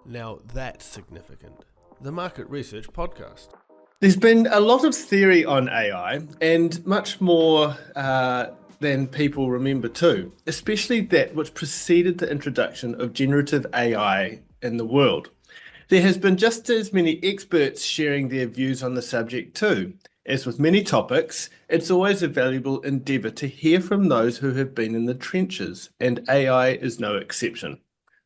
Now that's significant. The Market Research Podcast. There's been a lot of theory on AI and much more than people remember too, especially that which preceded the introduction of generative AI in the world. There has been just as many experts sharing their views on the subject too. As with many topics, it's always a valuable endeavour to hear from those who have been in the trenches, and AI is no exception.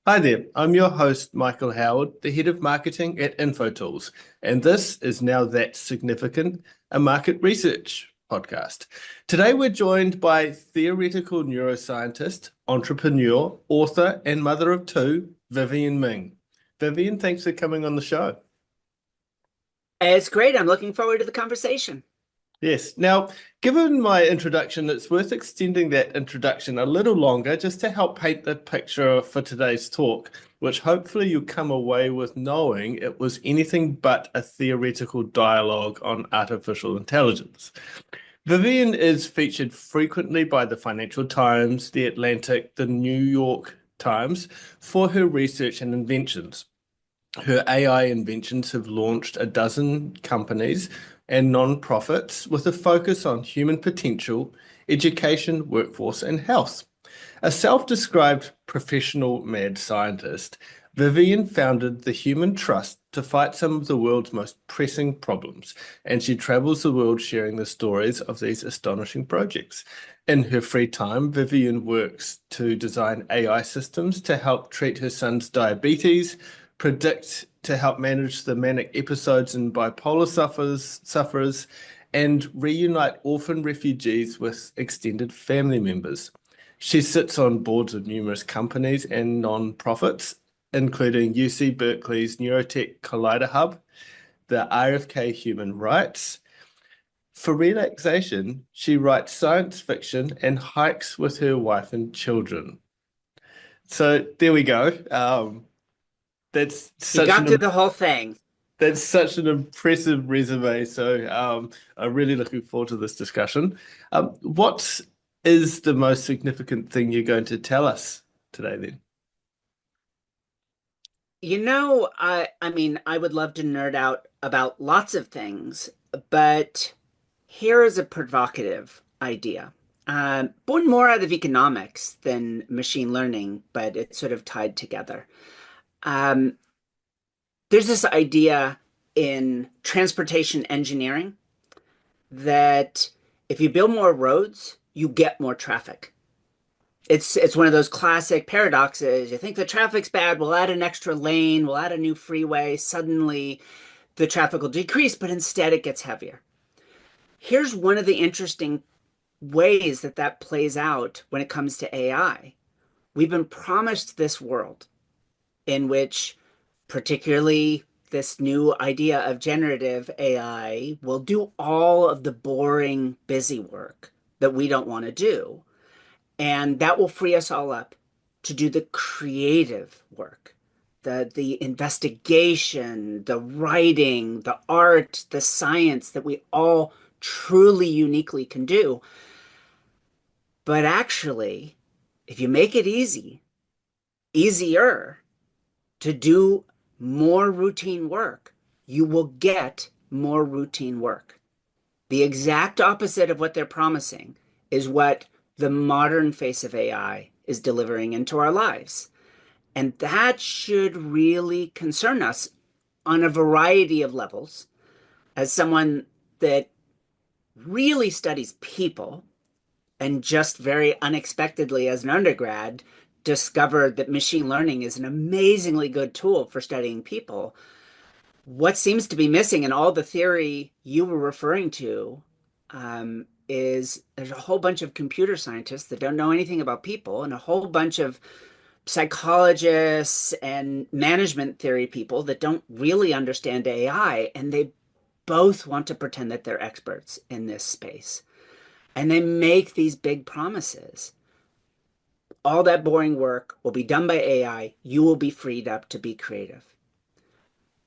Hi there, I'm your host, Michael Howard, the head of marketing at InfoTools, and this is Now That's Significant, a market research podcast. Today we're joined by theoretical neuroscientist, entrepreneur, author, and mother of two, Vivenne Ming. Vivienne, thanks for coming on the show. It's great. I'm looking forward to the conversation. Yes. Now, given my introduction, it's worth extending that introduction a little longer just to help paint the picture for today's talk, which hopefully you'll come away with knowing it was anything but a theoretical dialogue on artificial intelligence. Vivienne is featured frequently by the Financial Times, The Atlantic, the New York Times for her research and inventions. Her AI inventions have launched a dozen companies and non-profits with a focus on human potential, education, workforce, and health. A self-described professional mad scientist, Vivienne founded the Human Trust to fight some of the world's most pressing problems, and she travels the world sharing the stories of these astonishing projects. In her free time, Vivienne works to design AI systems to help treat her son's diabetes, predict to help manage the manic episodes in bipolar sufferers, and reunite orphan refugees with extended family members. She sits on boards of numerous companies and non-profits, including UC Berkeley's Neurotech Collider Hub, the RFK Human Rights. For relaxation, she writes science fiction and hikes with her wife and children. So there we go. That's You such got through an the whole thing. that's such an impressive resume. So I'm really looking forward to this discussion. What is the most significant thing you're going to tell us today then? I would love to nerd out about lots of things, but here is a provocative idea. Born more out of economics than machine learning, but it's sort of tied together. Um, there's this idea in transportation engineering that if you build more roads, you get more traffic. It's one of those classic paradoxes. You think the traffic's bad, we'll add an extra lane, we'll add a new freeway, suddenly the traffic will decrease, but instead it gets heavier. Here's one of the interesting ways that that plays out when it comes to AI. We've been promised this world in which, particularly this new idea of generative AI, will do all of the boring, busy work that we don't want to do. And that will free us all up to do the creative work, the investigation, the writing, the art, the science that we all truly uniquely can do. But actually, if you make it easier to do more routine work, you will get more routine work. The exact opposite of what they're promising is what the modern face of AI is delivering into our lives. And that should really concern us on a variety of levels. As someone that really studies people and just very unexpectedly as an undergrad discovered that machine learning is an amazingly good tool for studying people, what seems to be missing in all the theory you were referring to is there's a whole bunch of computer scientists that don't know anything about people and a whole bunch of psychologists and management theory people that don't really understand AI, and they both want to pretend that they're experts in this space. And they make these big promises. All that boring work will be done by AI. You will be freed up to be creative.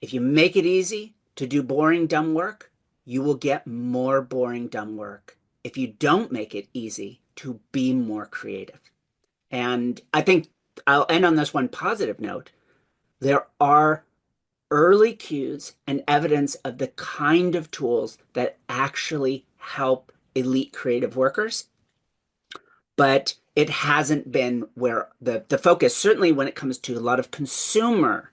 If you make it easy to do boring, dumb work, you will get more boring, dumb work. If you don't make it easy to be more creative. And I think I'll end on this one positive note. There are early cues and evidence of the kind of tools that actually help elite creative workers, but it hasn't been where the focus, certainly when it comes to a lot of consumer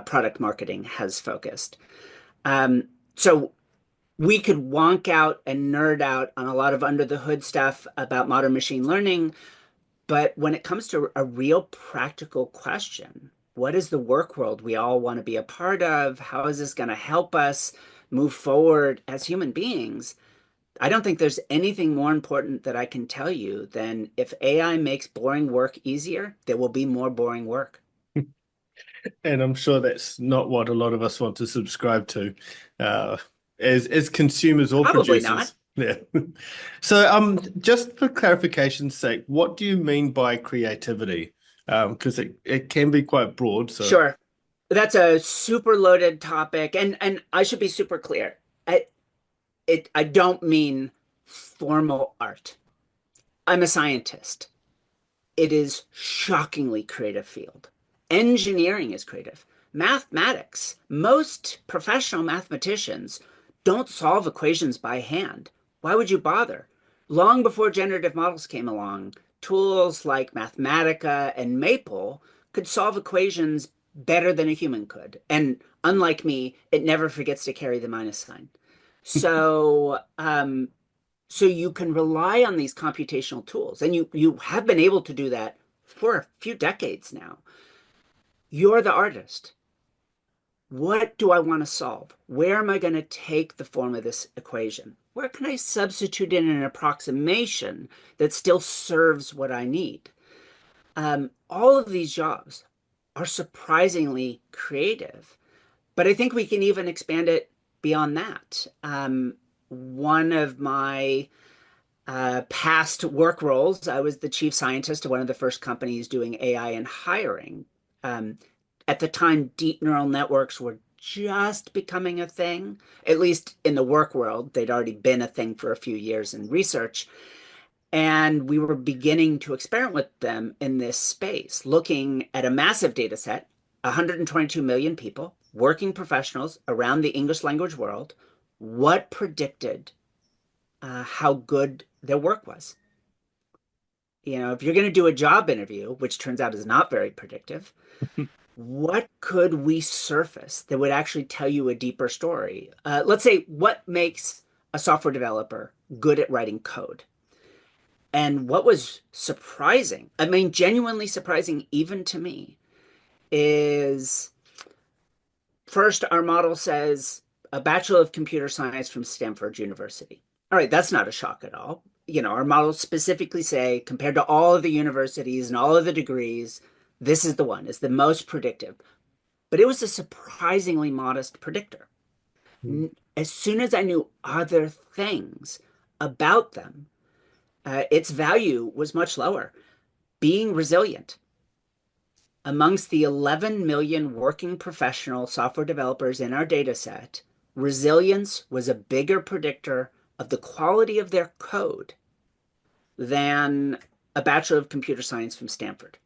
product marketing, has focused. So we could wonk out and nerd out on a lot of under the hood stuff about modern machine learning, but when it comes to a real practical question, what is the work world we all want to be a part of? How is this going to help us move forward as human beings? I don't think there's anything more important that I can tell you than if AI makes boring work easier, there will be more boring work. And I'm sure that's not what a lot of us want to subscribe to, uh, as consumers or Probably not. producers. Yeah. So, just for clarification's sake, what do you mean by creativity? Because it can be quite broad. So, Sure. That's a super loaded topic, and I should be super clear. I don't mean formal art. I'm a scientist. It is shockingly creative field. Engineering is creative. Mathematics, most professional mathematicians don't solve equations by hand. Why would you bother? Long before generative models came along, tools like Mathematica and Maple could solve equations better than a human could. And unlike me, it never forgets to carry the minus sign. So, so you can rely on these computational tools, and you have been able to do that for a few decades now. You're the artist. What do I want to solve? Where am I going to take the form of this equation? Where can I substitute in an approximation that still serves what I need? All of these jobs are surprisingly creative, but I think we can even expand it beyond that. One of my past work roles, I was the chief scientist of one of the first companies doing AI and hiring. Um, at the time, deep neural networks were just becoming a thing, at least in the work world. They'd already been a thing for a few years in research. And we were beginning to experiment with them in this space, looking at a massive data set, 122 million people, working professionals around the English language world. What predicted how good their work was? You know, if you're going to do a job interview, which turns out is not very predictive, what could we surface that would actually tell you a deeper story? Let's say, what makes a software developer good at writing code? And what was surprising, I mean, genuinely surprising even to me, is first, our model says a Bachelor of Computer Science from Stanford University. All right, that's not a shock at all. You know, our models specifically say, compared to all of the universities and all of the degrees, this is the one, is the most predictive. But it was a surprisingly modest predictor. As soon as I knew other things about them, its value was much lower. Being resilient. Amongst the 11 million working professional software developers in our data set, resilience was a bigger predictor of the quality of their code than a Bachelor of Computer Science from Stanford.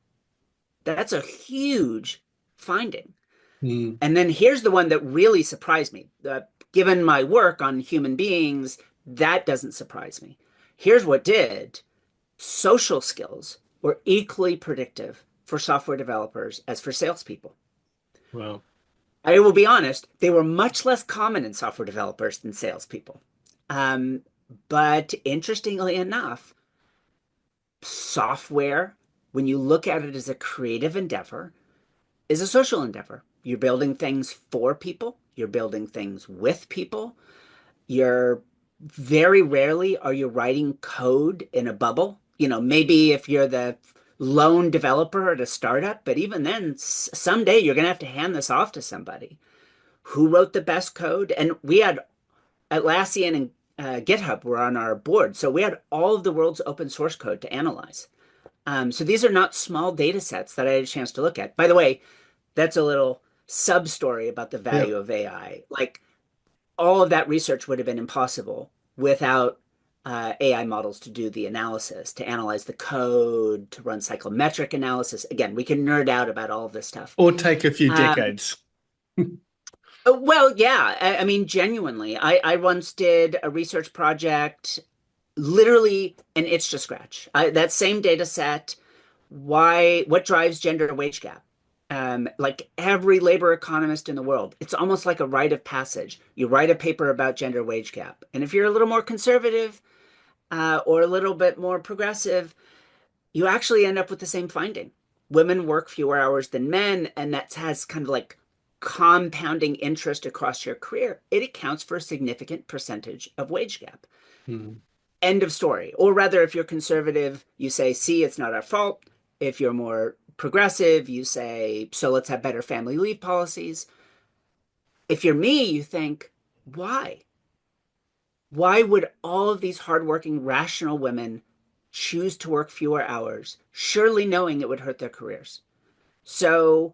That's a huge finding. mm, And then here's the one that really surprised me. Given my work on human beings, that doesn't surprise me. Here's what did. Social skills were equally predictive for software developers as for salespeople. well, I will be honest, they were much less common in software developers than salespeople. Um, but interestingly enough, software, when you look at it as a creative endeavor, is a social endeavor. You're building things for people, you're building things with people. You're very rarely are you writing code in a bubble. You know, maybe if you're the lone developer at a startup, but even then, someday you're going to have to hand this off to somebody. Who wrote the best code? And we had Atlassian and GitHub were on our board, so we had all of the world's open source code to analyze. So these are not small data sets that I had a chance to look at. By the way, that's a little sub story about the yeah. value of AI. Like all of that research would have been impossible without AI models to do the analysis, to analyze the code, to run psychometric analysis. Again, we can nerd out about all of this stuff. Or take a few Um, decades. well, yeah, I mean, genuinely, I once did a research project, literally an itch to scratch. That same data set, what drives gender wage gap? Like every labor economist in the world, it's almost like a rite of passage. You write a paper about gender wage gap. And if you're a little more conservative, or a little bit more progressive, you actually end up with the same finding. Women work fewer hours than men, and that has kind of like compounding interest across your career. It accounts for a significant percentage of wage gap. Hmm. End of story. Or rather, if you're conservative, you say, see, it's not our fault. If you're more progressive, you say, so let's have better family leave policies. If you're me, you think, why? Why would all of these hardworking, rational women choose to work fewer hours, surely knowing it would hurt their careers? So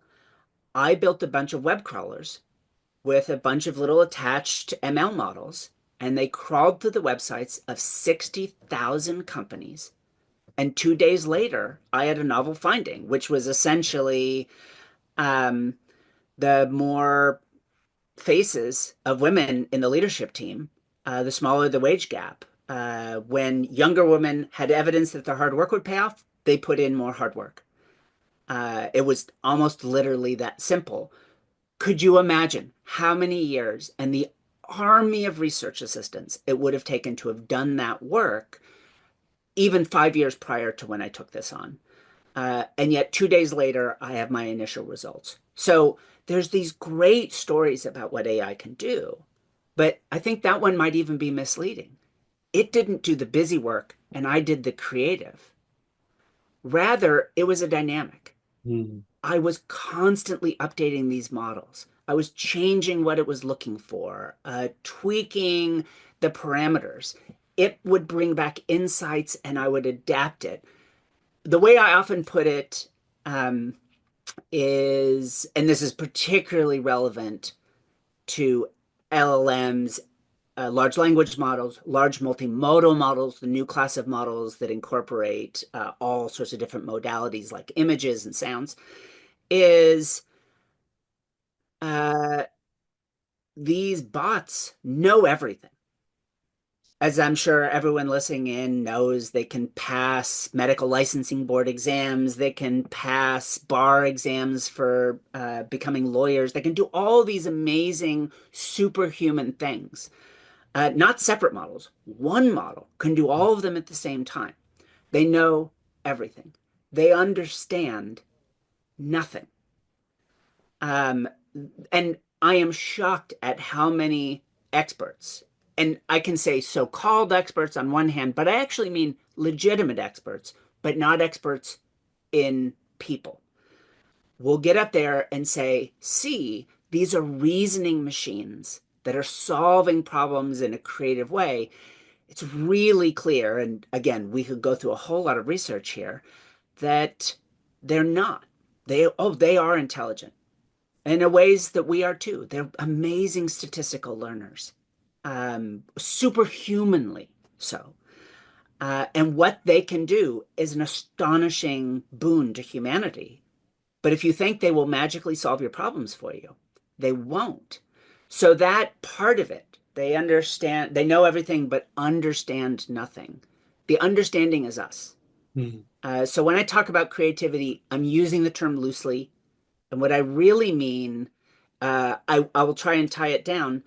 I built a bunch of web crawlers with a bunch of little attached ML models, and they crawled through the websites of 60,000 companies. And 2 days later, I had a novel finding, which was essentially um, the more faces of women in the leadership team, the smaller the wage gap. When younger women had evidence that their hard work would pay off, they put in more hard work. It was almost literally that simple. Could you imagine how many years and the army of research assistants it would have taken to have done that work, even 5 years prior to when I took this on? And yet 2 days later, I have my initial results. So there's these great stories about what AI can do, but I think that one might even be misleading. It didn't do the busy work, and I did the creative. Rather, it was a dynamic. Hmm. I was constantly updating these models. I was changing what it was looking for, tweaking the parameters. It would bring back insights, and I would adapt it. The way I often put it is, and this is particularly relevant to LLMs, large language models, large multimodal models, the new class of models that incorporate all sorts of different modalities like images and sounds, is uh, these bots know everything. As I'm sure everyone listening in knows, they can pass medical licensing board exams, they can pass bar exams for becoming lawyers, they can do all these amazing superhuman things. Not separate models. One model can do all of them at the same time. They know everything. They understand nothing. Um, and I am shocked at how many experts, and I can say so-called experts on one hand, but I actually mean legitimate experts, but not experts in people, will get up there and say, see, these are reasoning machines that are solving problems in a creative way. It's really clear, and again, we could go through a whole lot of research here, that they're not. They are intelligent in ways that we are too. They're amazing statistical learners, superhumanly so. And what they can do is an astonishing boon to humanity. But if you think they will magically solve your problems for you, they won't. So that part of it, they understand, they know everything, but understand nothing. The understanding is us. Hmm. So when I talk about creativity, I'm using the term loosely. And what I really mean, I will try and tie it down.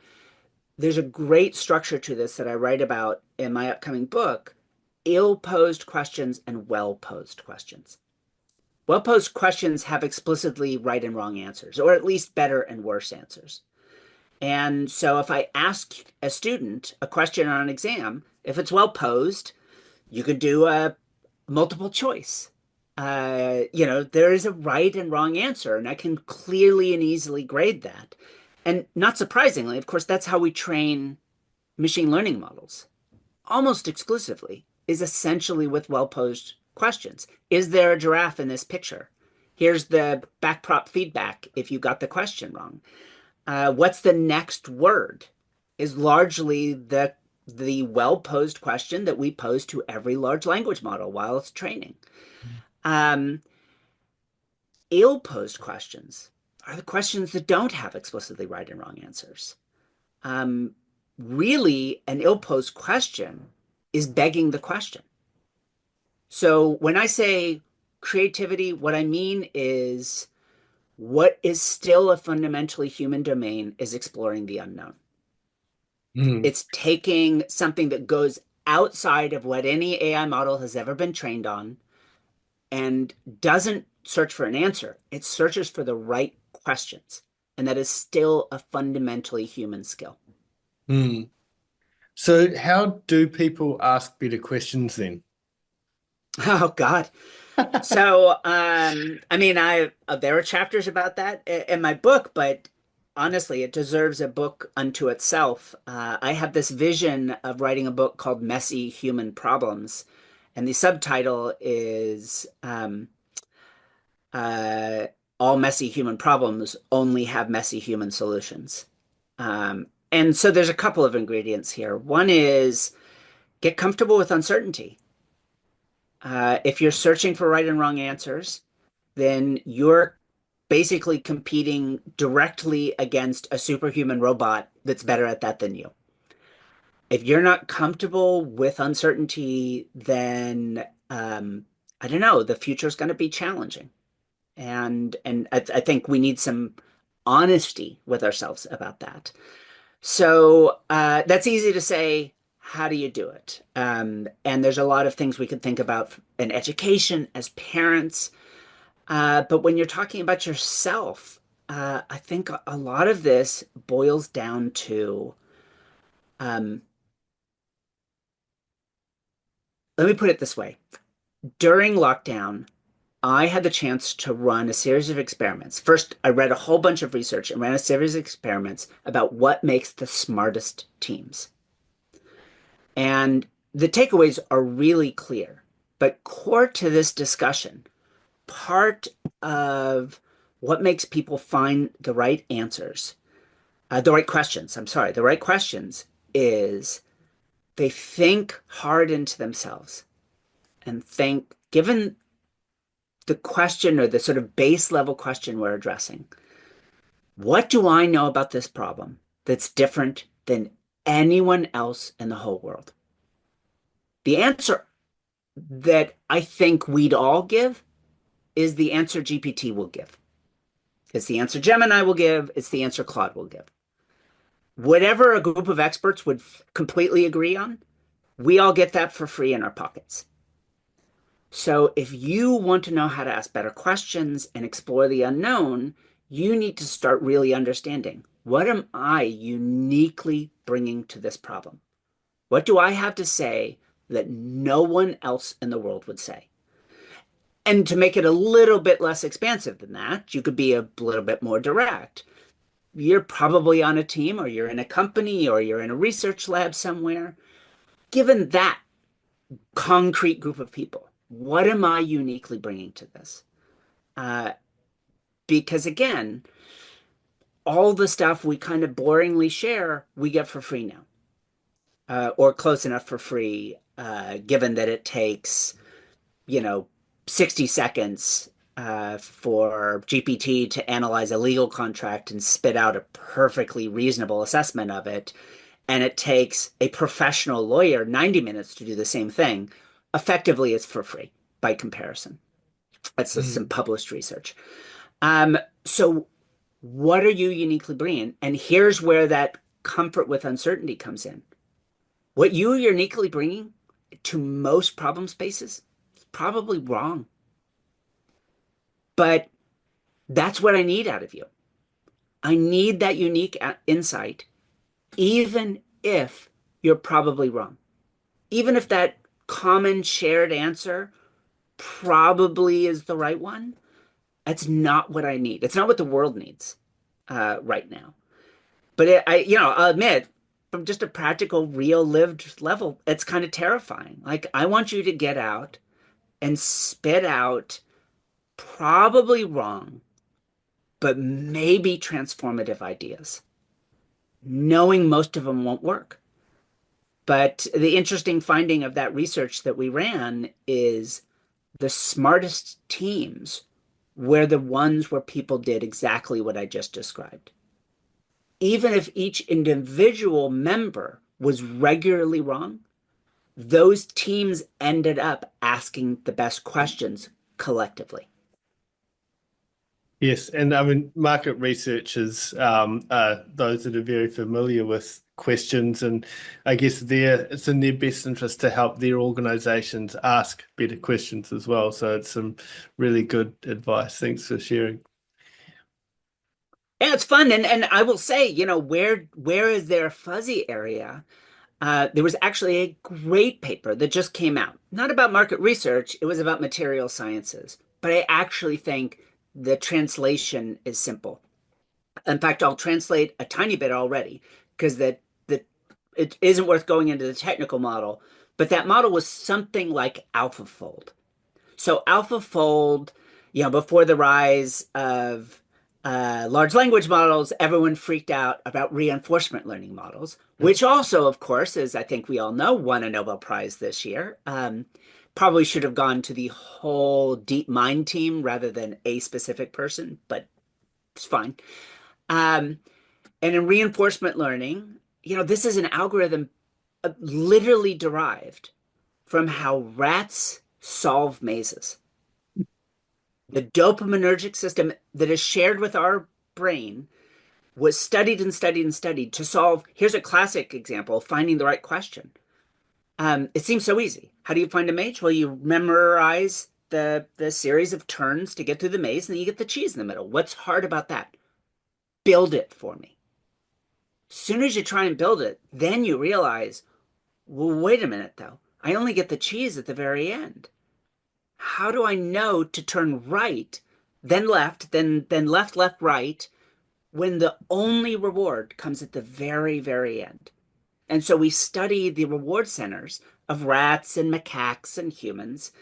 There's a great structure to this that I write about in my upcoming book: ill-posed questions and well-posed questions. Well-posed questions have explicitly right and wrong answers, or at least better and worse answers. And so if I ask a student a question on an exam, if it's well posed, you could do a multiple choice. There is a right and wrong answer, and I can clearly and easily grade that. And not surprisingly, of course, that's how we train machine learning models, almost exclusively, is essentially with well posed questions. Is there a giraffe in this picture? Here's the backprop feedback if you got the question wrong. What's the next word? Is largely the well-posed question that we pose to every large language model while it's training. Um, Ill-posed questions are the questions that don't have explicitly right and wrong answers. Um, Really, an ill-posed question is begging the question. So when I say creativity, what I mean is what is still a fundamentally human domain is exploring the unknown. Mm. It's taking something that goes outside of what any AI model has ever been trained on and doesn't search for an answer. It searches for the right questions. And that is still a fundamentally human skill. Mm. So how do people ask better questions then? Oh God. So, I mean, there are chapters about that in my book, but honestly, it deserves a book unto itself. I have this vision of writing a book called Messy Human Problems, and the subtitle is uh, All Messy Human Problems Only Have Messy Human Solutions. And so there's a couple of ingredients here. One is get comfortable with uncertainty. If you're searching for right and wrong answers, then you're basically competing directly against a superhuman robot that's better at that than you. If you're not comfortable with uncertainty, then I don't know, the future is going to be challenging. And I think we need some honesty with ourselves about that. So that's easy to say. How do you do it? And there's a lot of things we could think about in education as parents. But when you're talking about yourself, I think a lot of this boils down to, um, let me put it this way. During lockdown, I had the chance to run a series of experiments. First, I read a whole bunch of research and ran a series of experiments about what makes the smartest teams. And the takeaways are really clear. But core to this discussion, part of what makes people find the right answers, the right questions, I'm sorry, the right questions is they think hard into themselves and think, given the question or the sort of base level question we're addressing, what do I know about this problem that's different than anyone else in the whole world? The answer that I think we'd all give is the answer GPT will give. It's the answer Gemini will give. It's the answer Claude will give. Whatever a group of experts would completely agree on, we all get that for free in our pockets. So if you want to know how to ask better questions and explore the unknown, you need to start really understanding, what am I uniquely bringing to this problem? What do I have to say that no one else in the world would say? And to make it a little bit less expansive than that, you could be a little bit more direct. You're probably on a team or you're in a company or you're in a research lab somewhere. Given that concrete group of people, what am I uniquely bringing to this? Uh, because again, all the stuff we kind of boringly share, we get for free now, or close enough for free, given that it takes, you know, 60 seconds for GPT to analyze a legal contract and spit out a perfectly reasonable assessment of it. And it takes a professional lawyer 90 minutes to do the same thing. Effectively, it's for free by comparison. That's some Mm. published research. So, what are you uniquely bringing? And here's where that comfort with uncertainty comes in. What you are uniquely bringing to most problem spaces is probably wrong. But that's what I need out of you. I need that unique insight, even if you're probably wrong. Even if that common shared answer probably is the right one, that's not what I need. It's not what the world needs right now. But I'll admit, from just a practical, real lived level, it's kind of terrifying. Like, I want you to get out and spit out probably wrong, but maybe transformative ideas, knowing most of them won't work. But the interesting finding of that research that we ran is the smartest teams were the ones where people did exactly what I just described. Even if each individual member was regularly wrong, those teams ended up asking the best questions collectively. Yes, and I mean, market researchers, those that are very familiar with questions, and I guess it's in their best interest to help their organizations ask better questions as well. So it's some really good advice. Thanks for sharing. Yeah, it's fun. And I will say, where is there a fuzzy area? There was actually a great paper that just came out, not about market research, it was about material sciences. But I actually think the translation is simple. In fact, I'll translate a tiny bit already because it isn't worth going into the technical model. But that model was something like AlphaFold. So AlphaFold, before the rise of large language models, everyone freaked out about reinforcement learning models, which also, of course, as I think we all know, won a Nobel Prize this year. Probably should have gone to the whole DeepMind team rather than a specific person, but it's fine. And in reinforcement learning, this is an algorithm literally derived from how rats solve mazes. The dopaminergic system that is shared with our brain was studied and studied and studied to solve. Here's a classic example of finding the right question. It seems so easy. How do you find a maze? Well, you memorize the series of turns to get through the maze, and then you get the cheese in the middle. What's hard about that? Build it for me. As soon as you try and build it, then you realize, well, wait a minute, though. I only get the cheese at the very end. How do I know to turn right, then left, then left, left, right, when the only reward comes at the very, very end? And so we study the reward centers of rats and macaques and humans,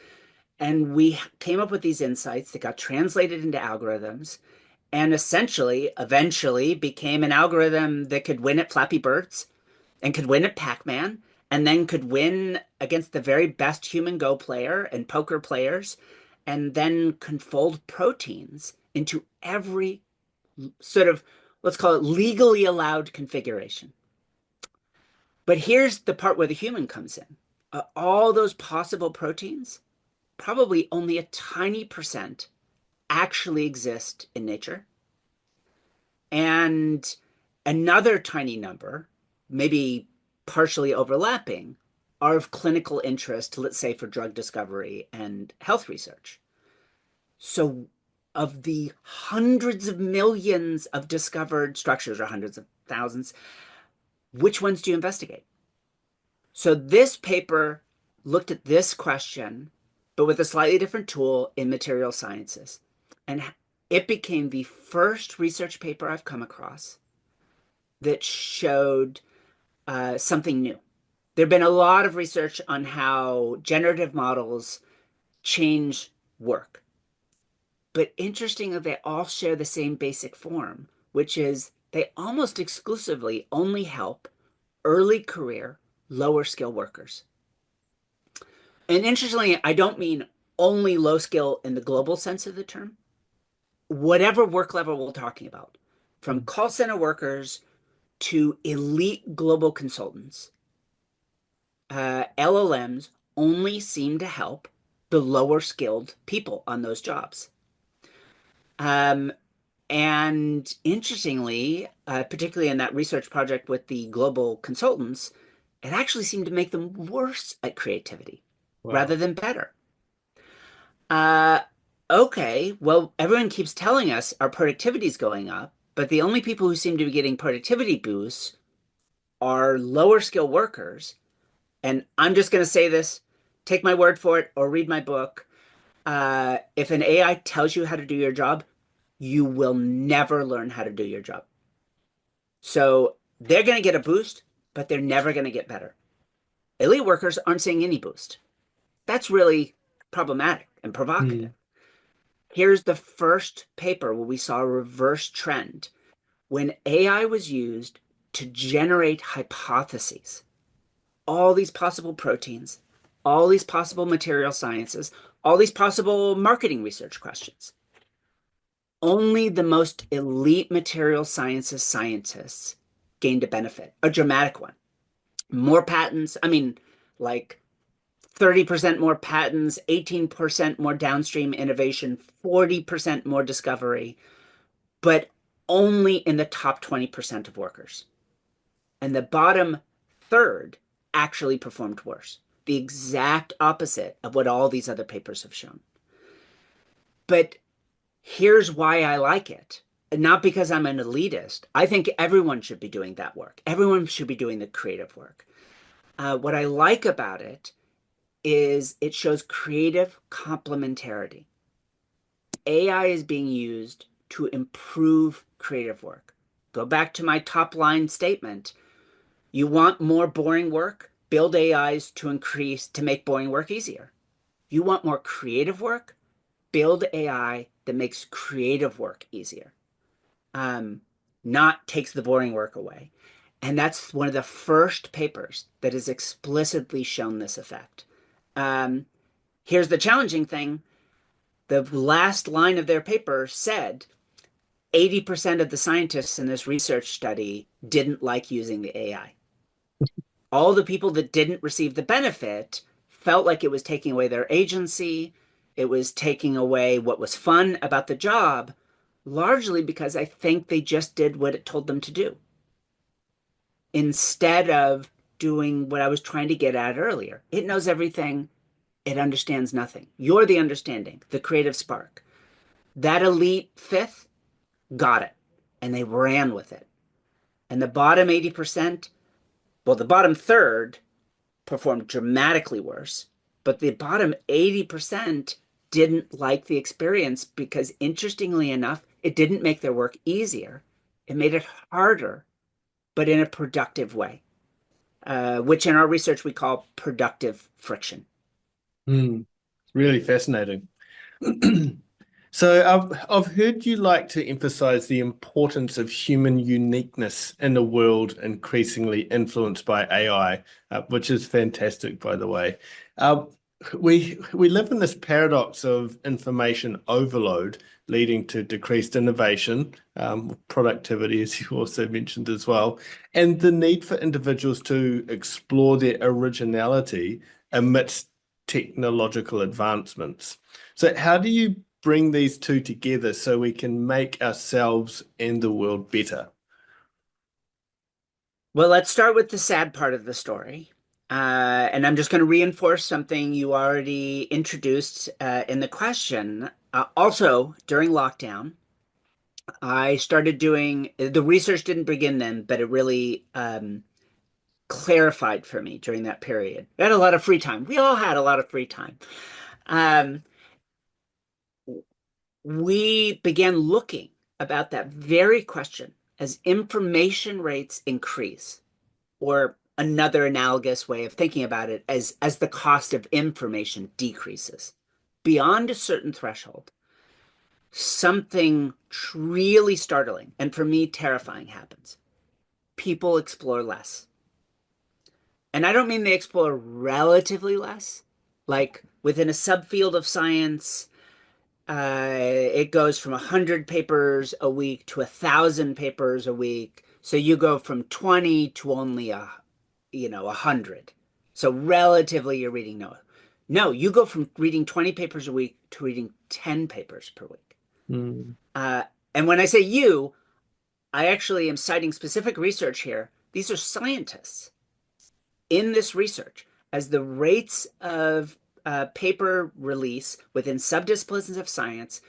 and we came up with these insights that got translated into algorithms and essentially, eventually became an algorithm that could win at Flappy Birds and could win at Pac-Man and then could win against the very best human Go player and poker players and then can fold proteins into every sort of, let's call it legally allowed configuration. But here's the part where the human comes in. All those possible proteins, probably only a tiny percent actually exist in nature. And another tiny number, maybe partially overlapping, are of clinical interest, let's say for drug discovery and health research. So of the hundreds of millions of discovered structures, or hundreds of thousands, which ones do you investigate? So this paper looked at this question, but with a slightly different tool in material sciences. And it became the first research paper I've come across that showed something new. There have been a lot of research on how generative models change work. But interestingly, they all share the same basic form, which is they almost exclusively only help early career, lower skill workers. And interestingly, I don't mean only low skill in the global sense of the term. Whatever work level we're talking about, from call center workers to elite global consultants, LLMs only seem to help the lower skilled people on those jobs. And interestingly, particularly in that research project with the global consultants, it actually seemed to make them worse at creativity rather than better. Okay, well, everyone keeps telling us our productivity is going up, but the only people who seem to be getting productivity boosts are lower skill workers. And I'm just going to say this, take my word for it or read my book. If an AI tells you how to do your job, you will never learn how to do your job. So they're going to get a boost, but they're never going to get better. Elite workers aren't seeing any boost. That's really problematic and provocative. Here's the first paper where we saw a reverse trend when AI was used to generate hypotheses all these possible proteins, all these possible material sciences, all these possible marketing research questions. Only the most elite material sciences scientists gained a benefit, a dramatic one. More patents, I mean, like 30% more patents, 18% more downstream innovation, 40% more discovery, but only in the top 20% of workers. And the bottom third actually performed worse. The exact opposite of what all these other papers have shown. But here's why I like it. Not because I'm an elitist. I think everyone should be doing that work. Everyone should be doing the creative work. What I like about it is it shows creative complementarity. AI is being used to improve creative work. Go back to my top line statement. You want more boring work? Build AIs to make boring work easier. You want more creative work? Build AI that makes creative work easier. Not takes the boring work away. And that's one of the first papers that has explicitly shown this effect. Here's the challenging thing. The last line of their paper said 80% of the scientists in this research study didn't like using the AI. All the people that didn't receive the benefit felt like it was taking away their agency. It was taking away what was fun about the job, largely because I think they just did what it told them to do instead of doing what I was trying to get at earlier. It knows everything. It understands nothing. You're the understanding, the creative spark. That elite fifth got it, and they ran with it. And the bottom 80%, well, the bottom third performed dramatically worse, but the bottom 80% didn't like the experience because, interestingly enough, it didn't make their work easier. It made it harder, but in a productive way, which in our research we call productive friction. Really fascinating. So I've heard you like to emphasize the importance of human uniqueness in a world increasingly influenced by AI, which is fantastic, by the way. We live in this paradox of information overload, leading to decreased innovation, productivity, as you also mentioned as well, and the need for individuals to explore their originality amidst technological advancements. So how do you bring these two together so we can make ourselves and the world better? Well, let's start with the sad part of the story. And I'm just going to reinforce something you already introduced in the question. Also, during lockdown, I started doing the research didn't begin then, but it really clarified for me during that period. I had a lot of free time. We all had a lot of free time. Um, we began looking about that very question as information rates increase, or another analogous way of thinking about it as the cost of information decreases beyond a certain threshold, something really startling and for me terrifying happens. People explore less. And I don't mean they explore relatively less, like within a subfield of science, it goes from 100 papers a week to 1,000 papers a week. So you go from 20 to only 100. So relatively you're reading no, you go from reading 20 papers a week to reading 10 papers per week. And when I say you, I actually am citing specific research here. These are scientists in this research as the rates of paper release within subdisciplines of science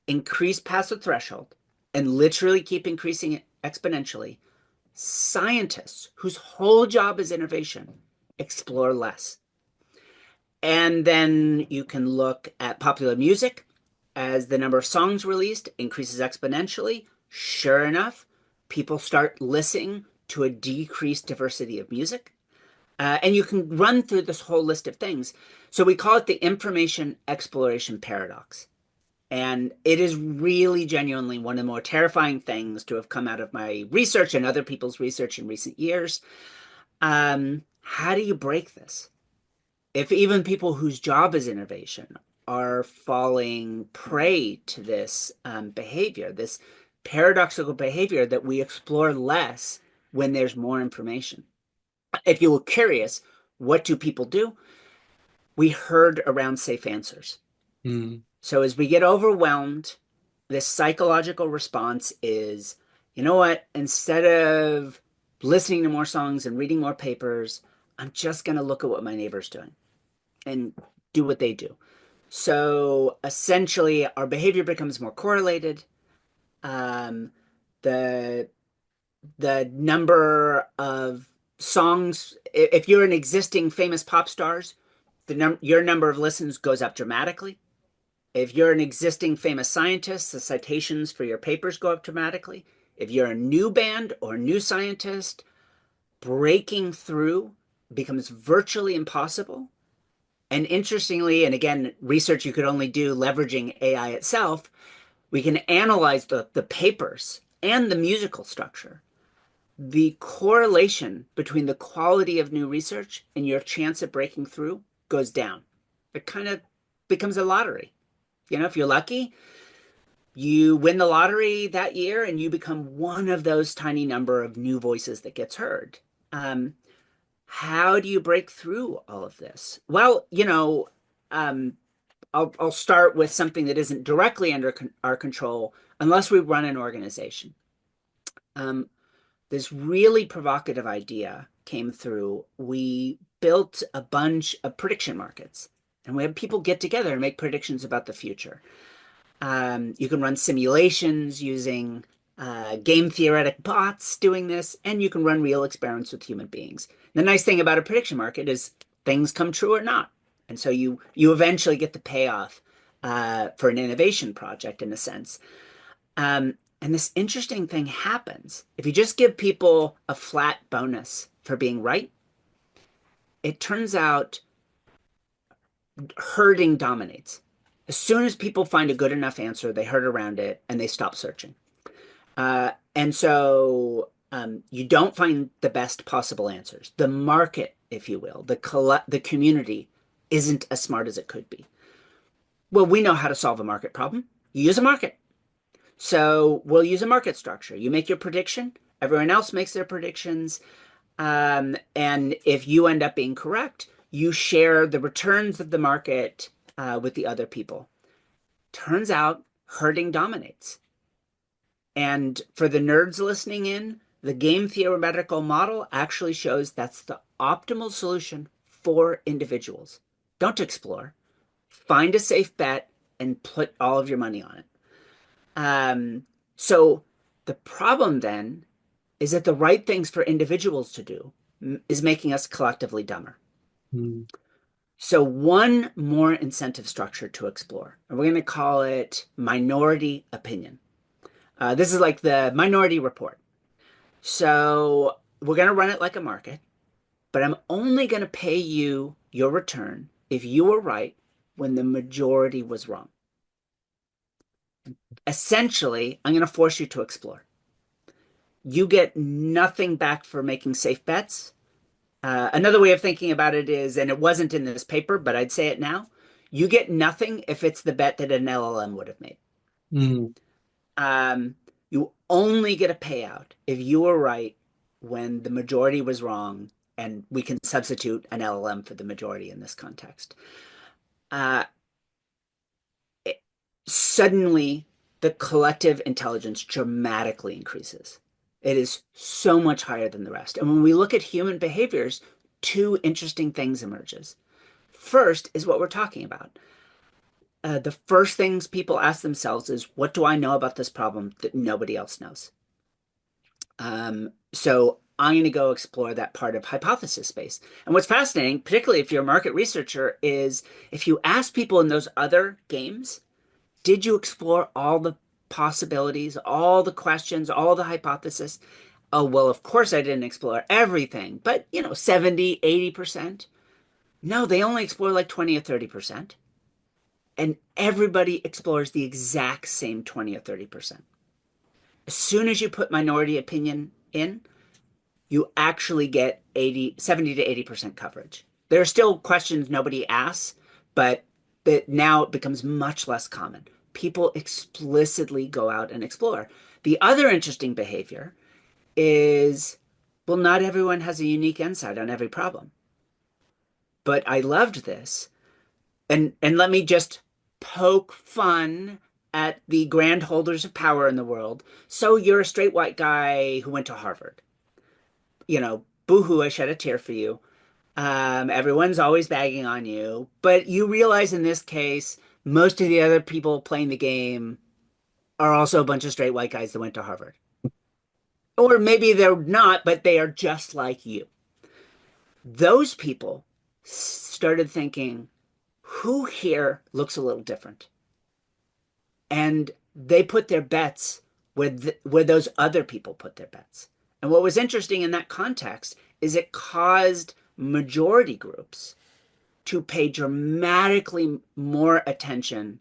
increase past the threshold and literally keep increasing exponentially. Scientists whose whole job is innovation explore less. And then you can look at popular music as the number of songs released increases exponentially. Sure enough, people start listening to a decreased diversity of music. And you can run through this whole list of things. So we call it the information exploration paradox. And it is really genuinely one of the more terrifying things to have come out of my research and other people's research in recent years. How do you break this? If even people whose job is innovation are falling prey to this behavior, this paradoxical behavior that we explore less when there's more information. If you were curious, what do people do? We herd around safe answers. Mm. So as we get overwhelmed, this psychological response is, you know what? Instead of listening to more songs and reading more papers, I'm just going to look at what my neighbor's doing and do what they do. So essentially, our behavior becomes more correlated. Um, the the number of songs, if you're an existing famous pop stars, your number of listens goes up dramatically. If you're an existing famous scientist, the citations for your papers go up dramatically. If you're a new band or new scientist, breaking through becomes virtually impossible. And interestingly, and again, research you could only do leveraging AI itself, we can analyze the papers and the musical structure. The correlation between the quality of new research and your chance of breaking through goes down. It kind of becomes a lottery. You know, if you're lucky, you win the lottery that year and you become one of those tiny number of new voices that gets heard. Um, how do you break through all of this? Well, um, I'll start with something that isn't directly under our control unless we run an organization. Um, this really provocative idea came through. We built a bunch of prediction markets and we had people get together and make predictions about the future. You can run simulations using game theoretic bots doing this, and you can run real experiments with human beings. The nice thing about a prediction market is things come true or not. And so you eventually get the payoff for an innovation project in a sense. And this interesting thing happens. If you just give people a flat bonus for being right, it turns out herding dominates. As soon as people find a good enough answer, they herd around it and they stop searching. And so you don't find the best possible answers. The market, if you will, the community isn't as smart as it could be. Well, we know how to solve a market problem. You use a market. So we'll use a market structure. You make your prediction. Everyone else makes their predictions. And if you end up being correct, you share the returns of the market with the other people. Turns out herding dominates. And for the nerds listening in, the game theoretical model actually shows that's the optimal solution for individuals. Don't explore. Find a safe bet and put all of your money on it. So the problem then is that the right things for individuals to do is making us collectively dumber. Mm. So one more incentive structure to explore, and we're going to call it minority opinion. This is like the minority report. So we're going to run it like a market, but I'm only going to pay you your return if you were right when the majority was wrong. Essentially, I'm going to force you to explore. You get nothing back for making safe bets. Another way of thinking about it is, and it wasn't in this paper, but I'd say it now, you get nothing if it's the bet that an LLM would have made. Mm. You only get a payout if you were right when the majority was wrong, and we can substitute an LLM for the majority in this context. Uh, Suddenly, the collective intelligence dramatically increases. It is so much higher than the rest. And when we look at human behaviors, two interesting things emerges. First is what we're talking about. The first things people ask themselves is, what do I know about this problem that nobody else knows? So I'm going to go explore that part of hypothesis space. And what's fascinating, particularly if you're a market researcher, is if you ask people in those other games, did you explore all the possibilities, all the questions, all the hypotheses? Oh, well, of course I didn't explore everything, but 70, 80%. No, they only explore like 20 or 30%. And everybody explores the exact same 20 or 30%. As soon as you put minority opinion in, you actually get 70 to 80% coverage. There are still questions nobody asks, but that now it becomes much less common. People explicitly go out and explore. The other interesting behavior is, well, not everyone has a unique insight on every problem. But I loved this. And let me just poke fun at the grand holders of power in the world. So you're a straight white guy who went to Harvard. Boohoo, I shed a tear for you. Everyone's always bagging on you, but you realize in this case, most of the other people playing the game are also a bunch of straight white guys that went to Harvard. Or maybe they're not, but they are just like you. Those people started thinking, who here looks a little different? And they put their bets where those other people put their bets. And what was interesting in that context is it caused majority groups to pay dramatically more attention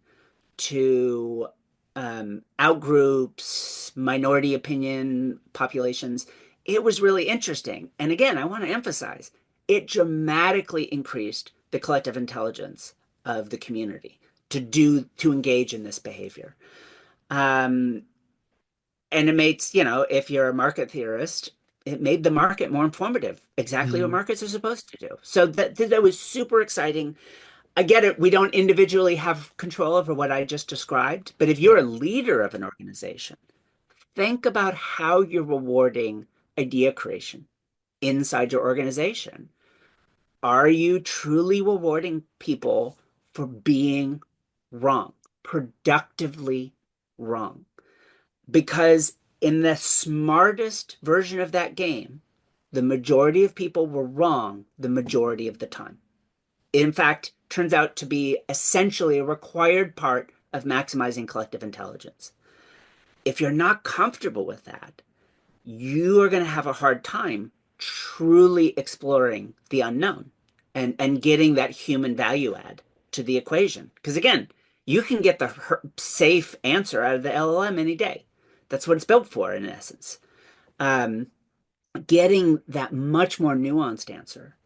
to outgroups, minority opinion populations. It was really interesting. And again, I want to emphasize it dramatically increased the collective intelligence of the community to engage in this behavior. Um, and it makes, if you're a market theorist, it made the market more informative, exactly what markets are supposed to do. So that was super exciting. I get it. We don't individually have control over what I just described, but if you're a leader of an organization, think about how you're rewarding idea creation inside your organization. Are you truly rewarding people for being wrong, productively wrong? Because in the smartest version of that game, the majority of people were wrong the majority of the time. It, in fact, turns out to be essentially a required part of maximizing collective intelligence. If you're not comfortable with that, you are going to have a hard time truly exploring the unknown and getting that human value add to the equation. Because again, you can get the safe answer out of the LLM any day. That's what it's built for, in essence. Um, Getting that much more nuanced answer.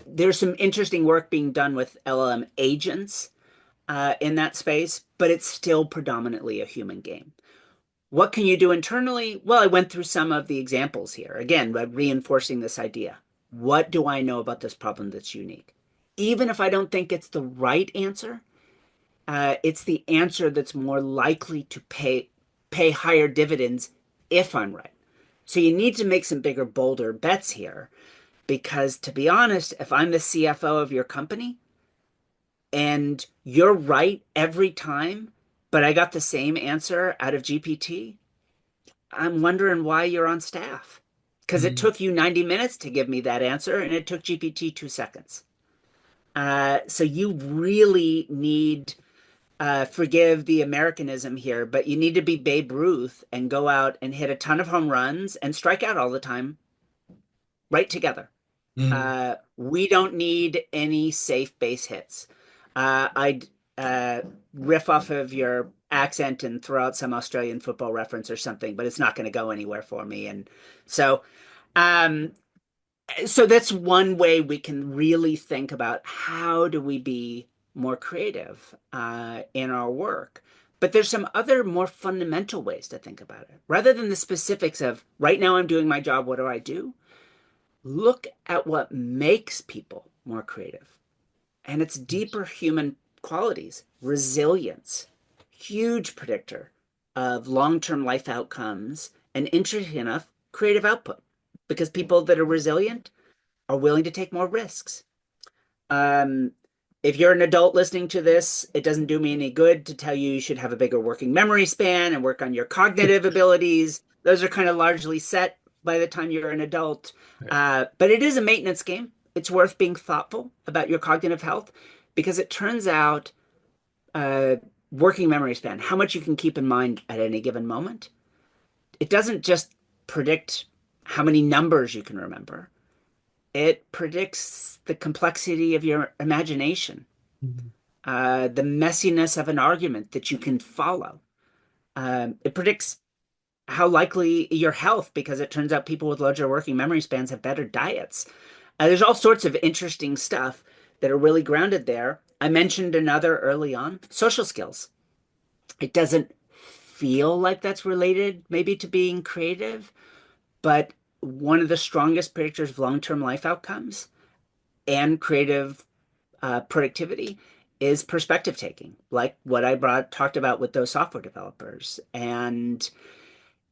There's some interesting work being done with LLM agents in that space, but it's still predominantly a human game. What can you do internally? Well, I went through some of the examples here. Again, by reinforcing this idea. What do I know about this problem that's unique? Even if I don't think it's the right answer, it's the answer that's more likely to pay higher dividends if I'm right. So you need to make some bigger, bolder bets here. Because to be honest, if I'm the CFO of your company and you're right every time, but I got the same answer out of GPT, I'm wondering why you're on staff. Because it took you 90 minutes to give me that answer, and it took GPT 2 seconds. So you really need, forgive the Americanism here, but you need to be Babe Ruth and go out and hit a ton of home runs and strike out all the time, right together. We don't need any safe base hits. I'd riff off of your accent and throw out some Australian football reference or something, but it's not going to go anywhere for me. And so, um, so that's one way we can really think about how do we be more creative in our work. But there's some other more fundamental ways to think about it. Rather than the specifics of right now I'm doing my job, what do I do? Look at what makes people more creative. And it's deeper human qualities, resilience, huge predictor of long-term life outcomes, and interesting enough, creative output. Because people that are resilient are willing to take more risks. If you're an adult listening to this, it doesn't do me any good to tell you should have a bigger working memory span and work on your cognitive abilities. Those are kind of largely set by the time you're an adult. But it is a maintenance game. It's worth being thoughtful about your cognitive health because it turns out working memory span, how much you can keep in mind at any given moment. It doesn't just predict how many numbers you can remember. It predicts the complexity of your imagination, the messiness of an argument that you can follow. It predicts how likely your health, because it turns out people with larger working memory spans have better diets. There's all sorts of interesting stuff that are really grounded there. I mentioned another early on, social skills. It doesn't feel like that's related maybe to being creative, but one of the strongest predictors of long-term life outcomes and creative productivity is perspective taking, like what I talked about with those software developers. And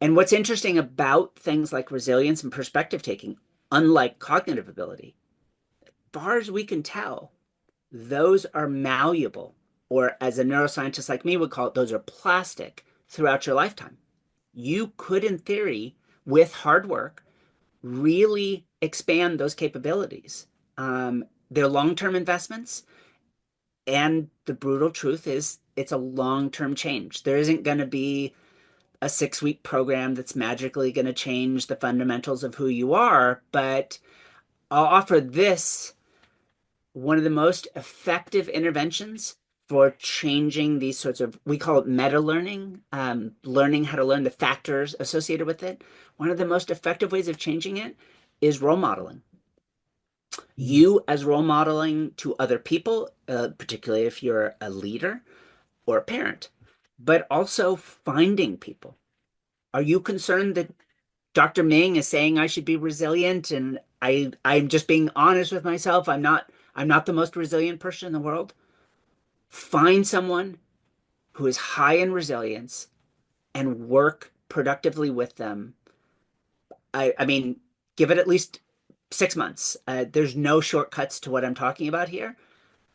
what's interesting about things like resilience and perspective taking, unlike cognitive ability, far as we can tell, those are malleable, or as a neuroscientist like me would call it, those are plastic throughout your lifetime. You could, in theory, with hard work, really expand those capabilities. They're long-term investments, and the brutal truth is it's a long-term change. There isn't going to be a 6-week program that's magically going to change the fundamentals of who you are, but I'll offer this: one of the most effective interventions for changing these sorts of, we call it meta learning, learning how to learn the factors associated with it. One of the most effective ways of changing it is role modeling. You as role modeling to other people, particularly if you're a leader or a parent, but also finding people. Are you concerned that Dr. Ming is saying I should be resilient and I'm just being honest with myself? I'm not the most resilient person in the world. Find someone who is high in resilience and work productively with them. I mean, give it at least 6 months. There's no shortcuts to what I'm talking about here.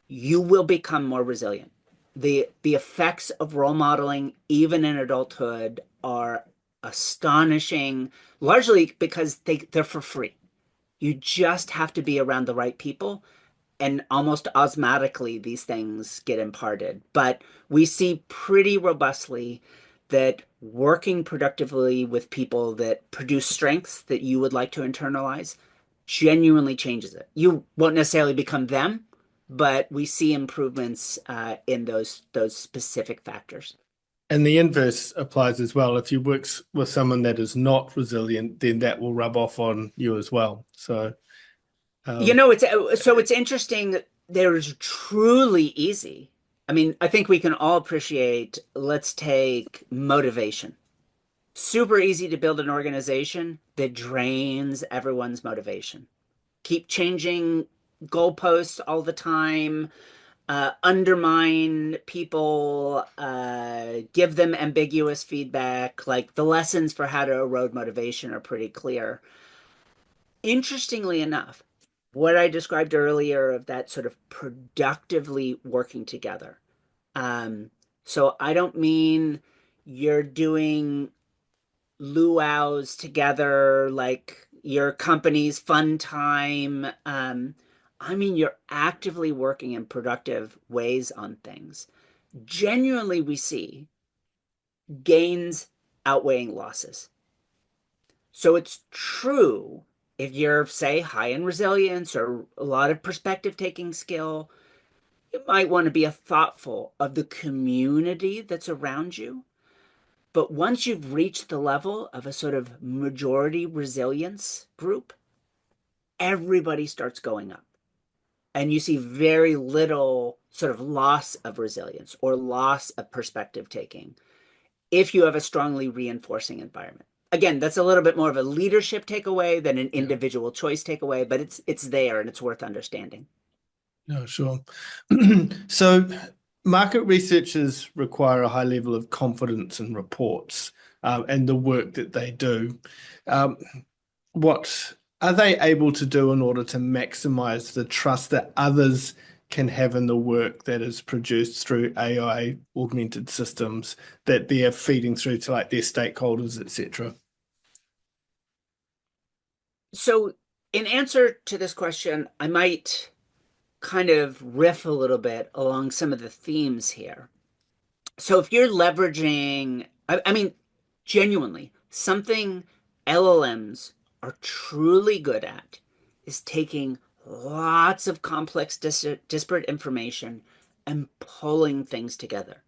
You will become more resilient. The effects of role modeling, even in adulthood, are astonishing, largely because they're for free. You just have to be around the right people, and almost osmotically these things get imparted. But we see pretty robustly that working productively with people that produce strengths that you would like to internalize genuinely changes it. You won't necessarily become them, but we see improvements in those specific factors. And the inverse applies as well. If you work with someone that is not resilient, then that will rub off on you as well. So, You um, know, it's interesting. There's truly easy. I mean, I think we can all appreciate, let's take motivation. Super easy to build an organization that drains everyone's motivation. Keep changing goalposts all the time, undermine people, give them ambiguous feedback. Like the lessons for how to erode motivation are pretty clear. Interestingly enough, what I described earlier of that sort of productively working together. Um, so I don't mean you're doing luau's together like your company's fun time. I mean you're actively working in productive ways on things. Genuinely, we see gains outweighing losses. So it's true if you're, say, high in resilience or a lot of perspective taking skill, you might want to be a thoughtful of the community that's around you. But once you've reached the level of a sort of majority resilience group, everybody starts going up. And you see very little sort of loss of resilience or loss of perspective taking if you have a strongly reinforcing environment. Again, that's a little bit more of a leadership takeaway than an yeah, individual choice takeaway, but it's there and it's worth understanding. no, sure. So, market researchers require a high level of confidence in reports and the work that they do. Um, what are they able to do in order to maximize the trust that others can have in the work that is produced through AI augmented systems that they're feeding through to like their stakeholders, etc.? So, in answer to this question, I might kind of riff a little bit along some of the themes here. So, if you're leveraging, I mean, genuinely, something LLMs are truly good at is taking lots of complex, disparate information and pulling things together.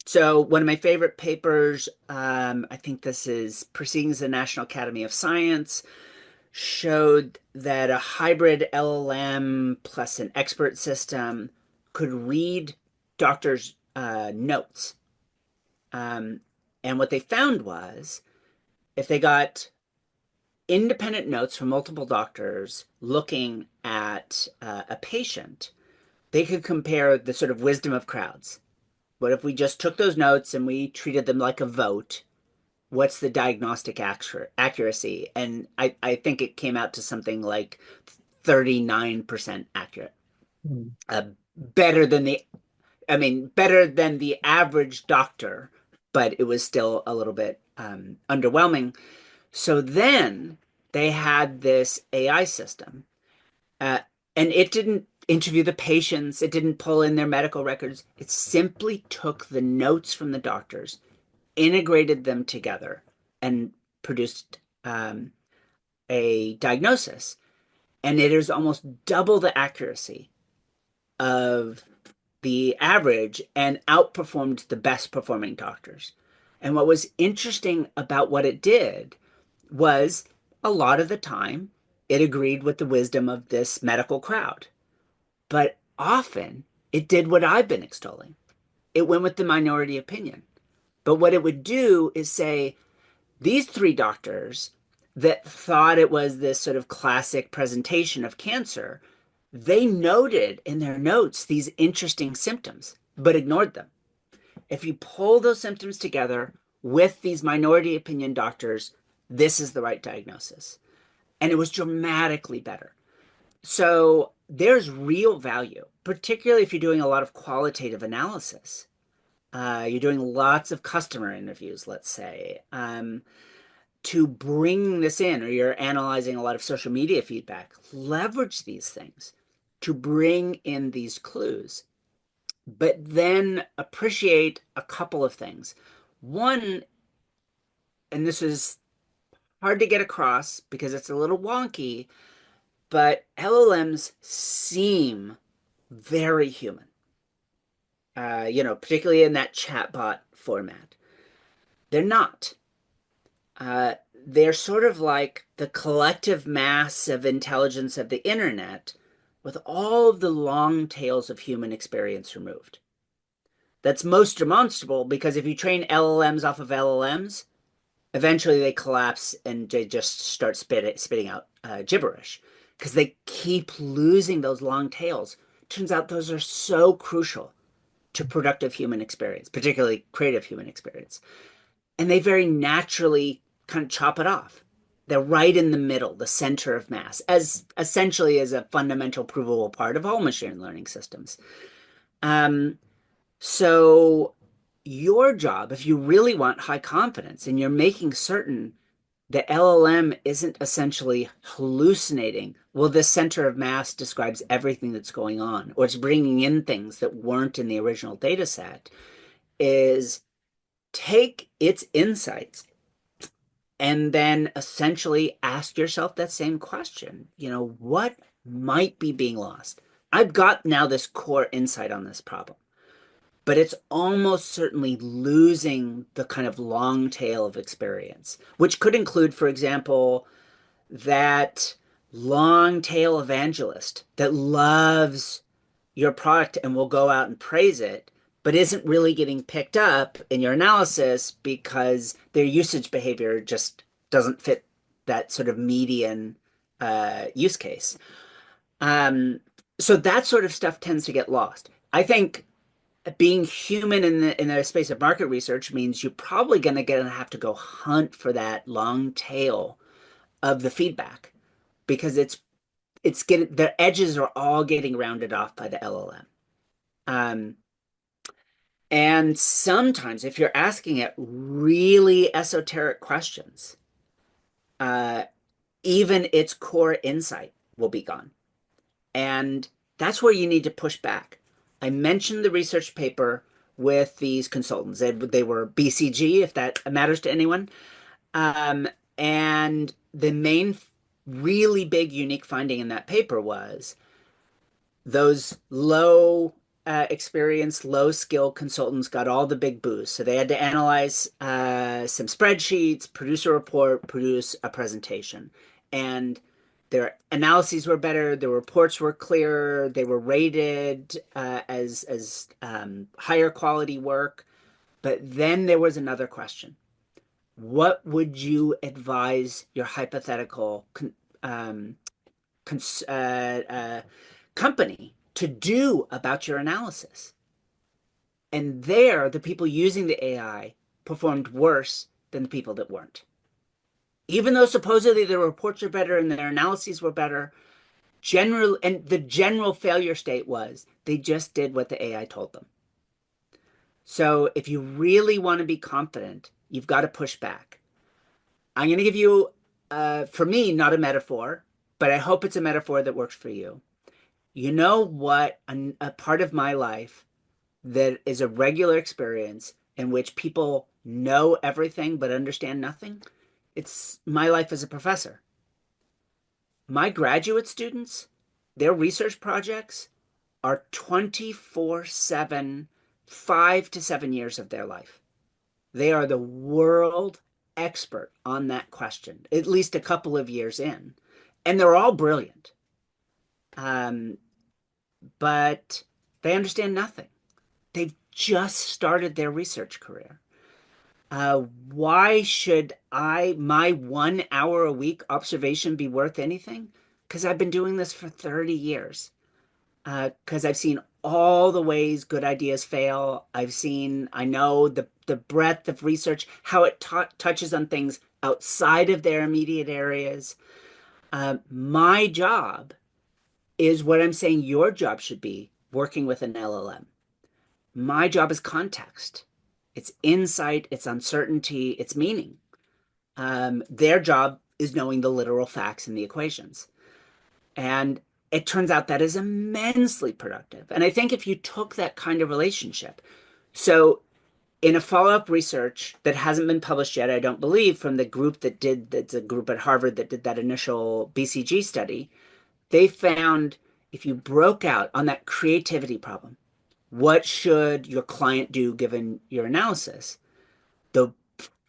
So one of my favorite papers, I think this is Proceedings of the National Academy of Science, showed that a hybrid LLM plus an expert system could read doctors' notes. Um, and what they found was if they got independent notes from multiple doctors looking at a patient, they could compare the sort of wisdom of crowds. What if we just took those notes and we treated them like a vote? What's the diagnostic accuracy? And I think it came out to something like 39% accurate. Hmm. Better than better than the average doctor, but it was still a little bit underwhelming. So then they had this AI system, uh, and it didn't interview the patients, it didn't pull in their medical records. It simply took the notes from the doctors, integrated them together, and produced a diagnosis. And it is almost double the accuracy of the average and outperformed the best performing doctors. And what was interesting about what it did was a lot of the time it agreed with the wisdom of this medical crowd. But often it did what I've been extolling. It went with the minority opinion. But what it would do is say, these three doctors that thought it was this sort of classic presentation of cancer, they noted in their notes these interesting symptoms, but ignored them. If you pull those symptoms together with these minority opinion doctors, this is the right diagnosis. And it was dramatically better. So there's real value, particularly if you're doing a lot of qualitative analysis. You're doing lots of customer interviews, let's say, to bring this in, or you're analyzing a lot of social media feedback. Leverage these things to bring in these clues, but then appreciate a couple of things. One, and this is hard to get across because it's a little wonky, but LLMs seem very human, particularly in that chatbot format. They're not. They're sort of like the collective mass of intelligence of the internet with all of the long tails of human experience removed. That's most demonstrable because if you train LLMs off of LLMs, eventually they collapse and they just start spitting out gibberish because they keep losing those long tails. Turns out those are so crucial to productive human experience, particularly creative human experience. And they very naturally kind of chop it off. They're right in the middle, the center of mass, as essentially as a fundamental provable part of all machine learning systems. Um, so your job, if you really want high confidence and you're making certain the LLM isn't essentially hallucinating, well, this center of mass describes everything that's going on, or it's bringing in things that weren't in the original data set, is take its insights and then essentially ask yourself that same question. What might be being lost? I've got now this core insight on this problem, but it's almost certainly losing the kind of long tail of experience, which could include, for example, that long tail evangelist that loves your product and will go out and praise it, but isn't really getting picked up in your analysis because their usage behavior just doesn't fit that sort of median use case. Um, so that sort of stuff tends to get lost. I think being human in the space of market research means you're probably going to have to go hunt for that long tail of the feedback because it's getting the edges are all getting rounded off by the LLM. Um, and sometimes if you're asking it really esoteric questions, uh, even its core insight will be gone. And that's where you need to push back. I mentioned the research paper with these consultants. They were BCG, if that matters to anyone. And the main really big unique finding in that paper was those low experienced, low-skill consultants got all the big boosts. So they had to analyze some spreadsheets, produce a report, produce a presentation. And their analyses were better, their reports were clearer, they were rated as higher quality work. But then there was another question. What would you advise your hypothetical um, company to do about your analysis? And there, the people using the AI performed worse than the people that weren't. Even though supposedly their reports are better and their analyses were better, the general failure state was they just did what the AI told them. So if you really want to be confident, you've got to push back. I'm going to give you, for me, not a metaphor, but I hope it's a metaphor that works for you. You know what? A part of my life that is a regular experience in which people know everything but understand nothing. It's my life as a professor. My graduate students, their research projects are 24/7, 5 to 7 years of their life. They are the world expert on that question, at least a couple of years in. And they're all brilliant. But they understand nothing. They've just started their research career. Why should my 1 hour a week observation be worth anything? Because I've been doing this for 30 years. Because I've seen all the ways good ideas fail. I know the breadth of research, how it touches on things outside of their immediate areas. My job is what I'm saying your job should be, working with an LLM. My job is context. It's insight, it's uncertainty, it's meaning. Their job is knowing the literal facts and the equations. And it turns out that is immensely productive. And I think if you took that kind of relationship, so in a follow-up research that hasn't been published yet, I don't believe, from the group that's a group at Harvard that did that initial BCG study, they found if you broke out on that creativity problem, what should your client do given your analysis? The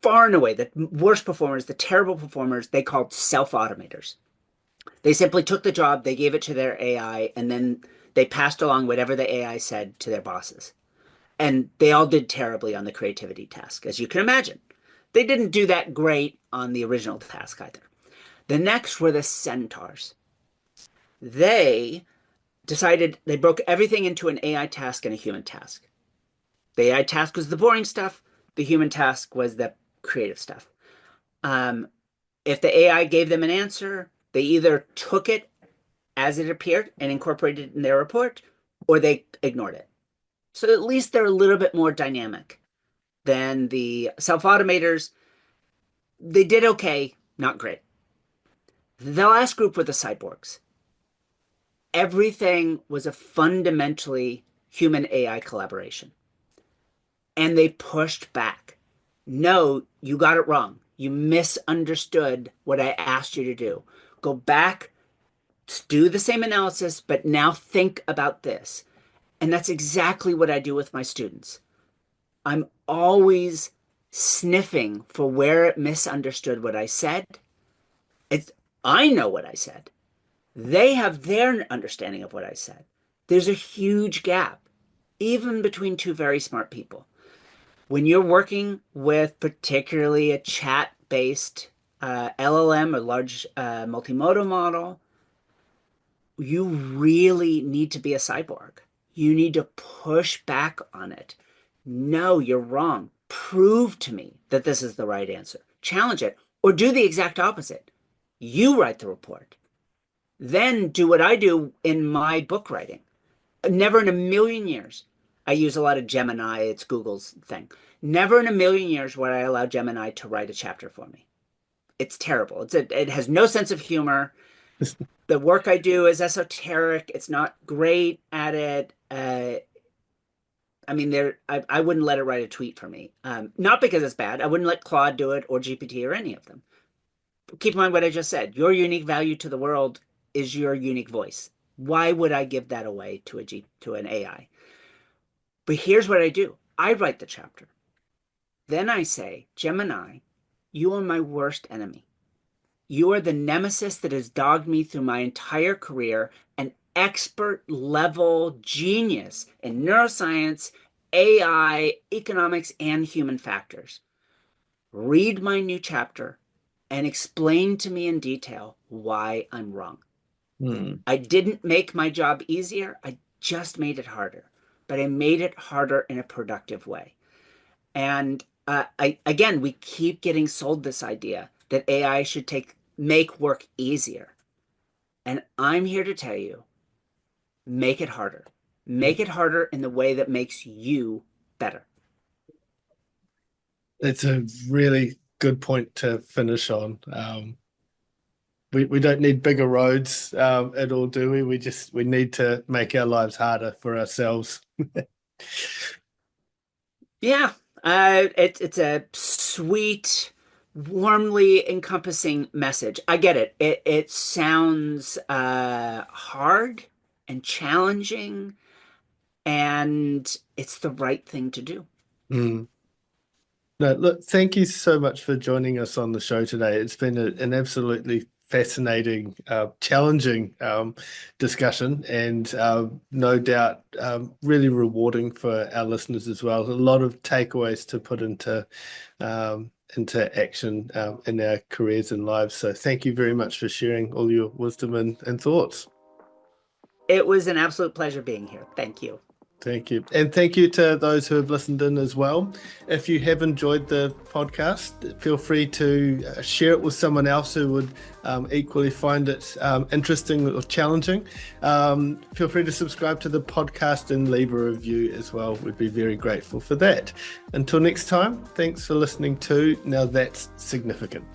far and away, the worst performers, the terrible performers, they called self-automators. They simply took the job, they gave it to their AI, and then they passed along whatever the AI said to their bosses. And they all did terribly on the creativity task, as you can imagine. They didn't do that great on the original task either. The next were the centaurs. They decided they broke everything into an AI task and a human task. The AI task was the boring stuff. The human task was the creative stuff. If the AI gave them an answer, they either took it as it appeared and incorporated it in their report, or they ignored it. So at least they're a little bit more dynamic than the self-automators. They did okay, not great. The last group were the cyborgs. Everything was a fundamentally human AI collaboration. And they pushed back. No, you got it wrong. You misunderstood what I asked you to do. Go back, do the same analysis, but now think about this. And that's exactly what I do with my students. I'm always sniffing for where it misunderstood what I said. I know what I said. They have their understanding of what I said. There's a huge gap, even between two very smart people. When you're working with particularly a chat-based LLM or large multimodal model, you really need to be a cyborg. You need to push back on it. No, you're wrong. Prove to me that this is the right answer. Challenge it, or do the exact opposite. You write the report. Then do what I do in my book writing. Never in a million years. I use a lot of Gemini. It's Google's thing. Never in a million years would I allow Gemini to write a chapter for me. It's terrible. It has no sense of humor. The work I do is esoteric. It's not great at it. I mean, I wouldn't let it write a tweet for me. Not because it's bad. I wouldn't let Claude do it or GPT or any of them. Keep in mind what I just said. Your unique value to the world is your unique voice. Why would I give that away to an AI? But here's what I do. I write the chapter. Then I say, Gemini, you are my worst enemy. You are the nemesis that has dogged me through my entire career, an expert level genius in neuroscience, AI, economics, and human factors. Read my new chapter and explain to me in detail why I'm wrong. I didn't make my job easier. I just made it harder, but I made it harder in a productive way. And again, we keep getting sold this idea that AI should make work easier. And I'm here to tell you, make it harder. Make it harder in the way that makes you better. It's a really good point to finish on. We don't need bigger roads at all, do we? We need to make our lives harder for ourselves. Yeah, it's a sweet, warmly encompassing message. I get it. It sounds hard and challenging, and it's the right thing to do. No, look, thank you so much for joining us on the show today. It's been an absolutely fascinating, challenging discussion, and no doubt really rewarding for our listeners as well. A lot of takeaways to put into action in our careers and lives. So thank you very much for sharing all your wisdom and thoughts. It was an absolute pleasure being here. Thank you. Thank you. And thank you to those who have listened in as well. If you have enjoyed the podcast, feel free to share it with someone else who would equally find it interesting or challenging. Feel free to subscribe to the podcast and leave a review as well. We'd be very grateful for that. Until next time, thanks for listening to Now That's Significant.